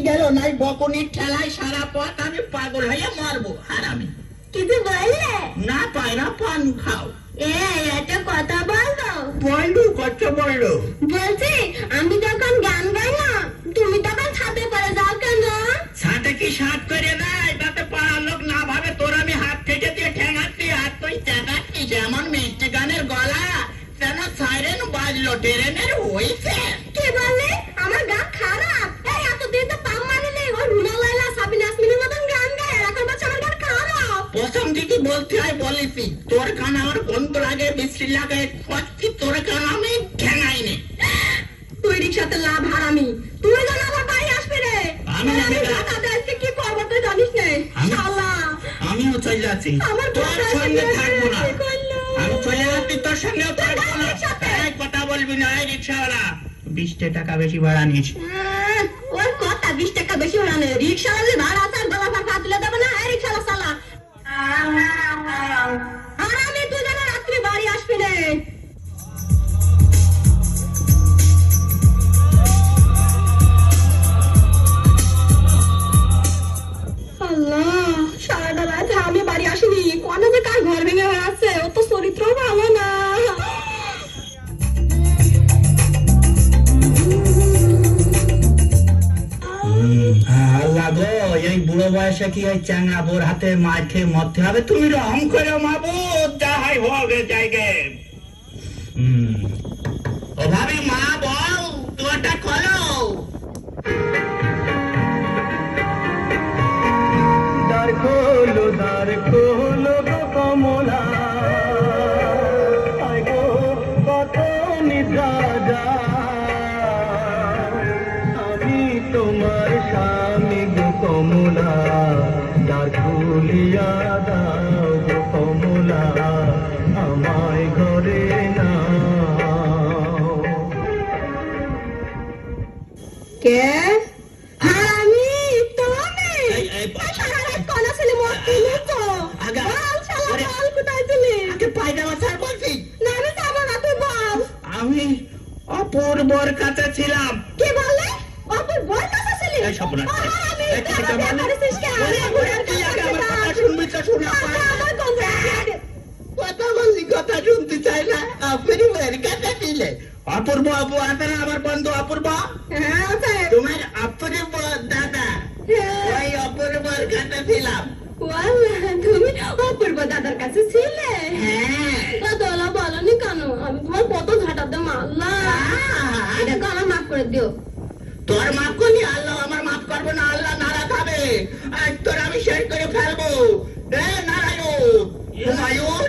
গেল নাই বকুনির ঠেলায় সারা পথ আমি পাগল হয়ে মরবো। আর আমি কিছু বললে না পাই না পান খাও। একটা কথা বলবো? বললো কত বললো? বলছি আমি যখন গান গাই না তুমি তখন ছাদে পড়ে যাও কেন? ছাদে কি সাত করে দেয় তাতে পাড়ার লোক না ভাবে তোর আমি হাত থেকে দিয়ে ঠেঙাচ্ছি আর তুই চেঁচাচ্ছি যেমন মিষ্টি গানের গলা যেন সাইরেন বাজলো ট্রেনের হইছে। কি বললে? আমার গান খারাপ? এই এতদিন তো পাম মারিলে ওই রুনা লাইলা সাবিনা ইয়াসমিনের মতন গান গায়, এখন বলছে আমার গান খারাপ। প্রথম দিকে বলতে হয় বলিসি তোর গান আমার বন্ধু লাগে বিশ্রী লাগে সত্যি তোর গান আমি ঠেঙাইনি। তুই রিক্সাতে লাভ হারামি, তুই যেন আমার বাড়ি আসবি রে। আমি আজকে কি করবো তুই জানিস নে? শালা আমিও চলে যাচ্ছি, আমার তোর সঙ্গে থাকবো না। কি করলো? আমি চলে যাচ্ছি তোর সঙ্গেও থাকবো না। এই কথা বলবি না এই রিক্সাওয়ালা, 20 টাকা বেশি ভাড়া নিস। ওর কথা 20 টাকা বেশি ভাড়া নেই, রিক্সাওয়ালা ভাড়া আছে আর গলা ভাড়া তুলে দেবে না। এই রিক্সাওয়ালা শালা আর আমি তুই যেন রাত্রি বাড়ি আসবি রে। আল্লাহ, সারাটা রাত আমি বাড়ি আসিনি, কোনে যে কার ঘর ভেঙে বেড়াচ্ছে, ও তো চরিত্র ভালো না। আল্লাহ গো, এই বুড়ো বয়সে কি ওই চ্যাংড়া বোর হাতে মার খেয়ে মরতে হবে? তুমি রহম করে মাবুদ, যা হয় হোক জায়গায়। ও ভাবি মা বল তোরটা খোলো। দ্বার খোলো গো কমলা, আয় গো কত নিদ্রা যায়, আমি তোমার স্বামী গো কমলা, দ্বার খুলিয়া দাও গো কমলা, আমায় ঘরে নাও। কে? আমি তুমি? সারা রাত কোনা ছেলে মরছিলি তো? বল শালা, বল কোথায় ছিলি? পায়জামা ছাড় বলছি। না আমি যাবো না, তুই বল। আমি অপূর্বর কাছে ছিলাম। কি বললে? অপুর বই কাছে ছিলি? এই সর্বনাশ। আমি এই তোর কথা বিয়ে বলে- করেছিস কে? বলে আমি বলে বুড়ার তুই আগে কাছে আমার কথা যাচ্ছি। শুনবি তো শোনা আচ্ছা, আমার কোন জায়গায়? কথা বললি কথা শুনতে চাই না। অপূর্বের কাছে ছিলে। অপূর্ব অপু আছে না আমার বন্ধু অপূর্ব? হ্যাঁ আছে। তোমার অপূর্ব দাদা ওই অপূর্বর কাছে ছিলাম। ওয়াল্লাহ, তুমি অপূর্ব দাদার কাছে ছিলে? হ্যাঁ। দাদা বলনি কেন? আমি তোমার কত ঝাঁটাতে মারলাম। এটাকে আমার মাফ করে দিও। তোর মাফ করলি আল্লাহ আমার মাফ করবো না, আল্লাহ নারাজ হবে। আর তোর আমি শেষ করে ফেলবো। নারায়ণ হুমায়ুন,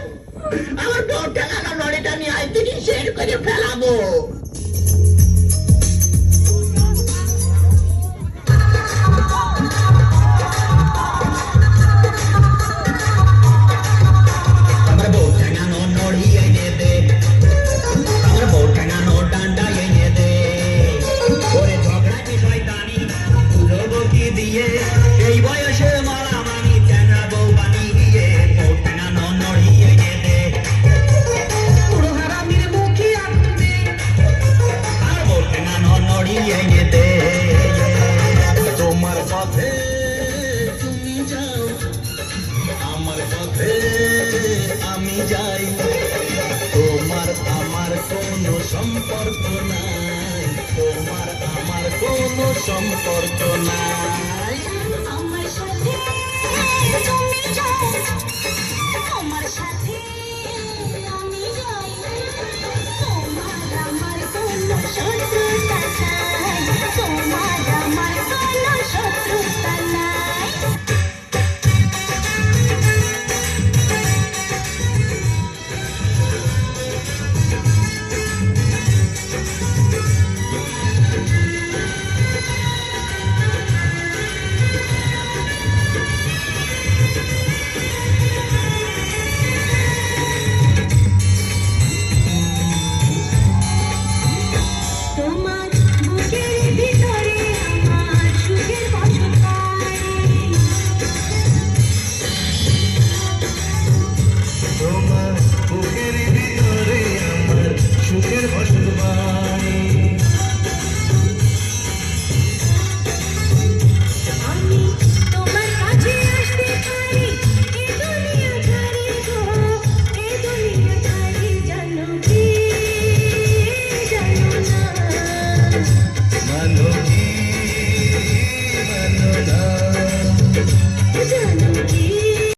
আমার বউ ঠেলানো লড়িটা নিয়ে আজ থেকে শেষ করে ফেলাবো। আমার বউ ঠেঙানো নড়ি এনে দে, আমার বউ ঠেঙানো ডান্ডা এনে দে, ওরে ঝগড়া কি শয়তানি তুলবো কি দিয়ে, এই বয়সে মারামারি ঠেঙা বউ বানিয়ে, বউ ঠেঙানো নড়ি এনে দে, পুরো হারামির মুখী আসবে, আর বউ ঠেঙানো নড়ি এনে দে। তোমার পথে তুমি যাও, আমার পথে আমি যাই, তোমার আমার কোনো সম্পর্ক নাই, তোমার আমার কোনো সম্পর্ক নাই।